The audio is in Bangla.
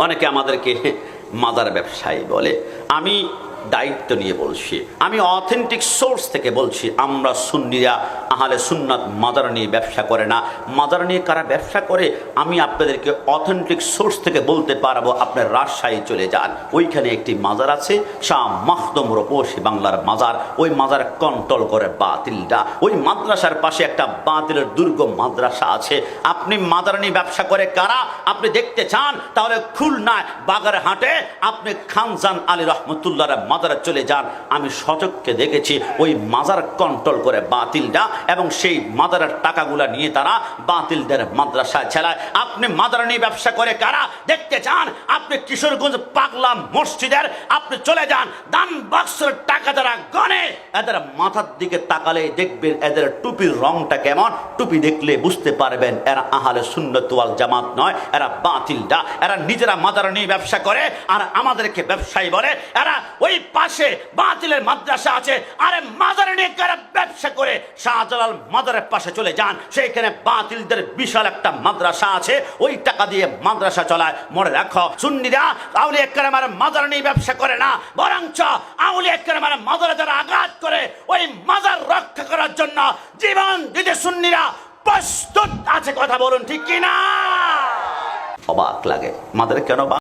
অনেকে আমাদেরকে মাজার ব্যবসায়ী বলে। আমি দায়িত্ব নিয়ে বলছি, আমি অথেন্টিক সোর্স থেকে বলছি, আমরা সুন্নিরা আহলে সুন্নাত মাজার নিয়ে ব্যবসা করে না। মাজার নিয়ে কারা ব্যবসা করে আমি আপনাদেরকে অথেন্টিক সোর্স থেকে বলতে পারবো। আপনার রাজশাহী চলে যান, ওইখানে একটি মাজার আছে, শাহ মাখদুম রূপসী বাংলার মাজার। ওই মাজার কন্ট্রোল করে বাতিলটা। ওই মাদ্রাসার পাশে একটা বাতিলের দুর্গ মাদ্রাসা আছে। আপনি মাজার নিয়ে ব্যবসা করে কারা আপনি দেখতে চান, তাহলে খুলনায় বাগেরহাটে আপনি খানজান আলী রহমতুল্লাহর মাজারে চলে যান। আমি সচক্ষে দেখেছি ওই মাজার কন্ট্রোল করে বাতিলটা, এবং সেই মাজারের টাকাগুলা নিয়ে তারা বাতিলদের মাদ্রাসায় চালায়। আপনি মাজার নিয়ে ব্যবসা করে কারা দেখতে চান, আপনি কিশোরগঞ্জ পাগলা মসজিদের আপনি চলে যান, দান বাক্সের টাকা যারা গনে, এদের মাথার দিকে তাকালে দেখবেন এদের টুপির রংটা কেমন। টুপি দেখলে বুঝতে পারবেন এরা আহলে সুন্নাত ওয়াল জামাত নয়, এরা বাতিলটা। এরা নিজেরা মাজার নিয়ে ব্যবসা করে আর আমাদেরকে ব্যবসায়ী বলে। এরা ওই পাশে বাতিলের মাদ্রাসা আছে, আরে মাজার নিয়ে কারা ব্যবসা করে শাহজালাল মাজারের পাশে চলে যান, সেইখানে বাতিলদের বিশাল একটা মাদ্রাসা আছে, ওই টাকা দিয়ে মাদ্রাসা চলায়। মনে রাখো সুন্নিরা আউলিয়া কেরামের মাজার নিয়ে ব্যবসা করে না, বরঞ্চ আউলিয়া কেরামের মাজারে যারা আঘাত করে ওই মাজার রক্ষা করার জন্য জীবন দিতে সুন্নিরা প্রস্তুত আছে। কথা বলুন ঠিক কিনা? অবাক লাগে, মাদের কেন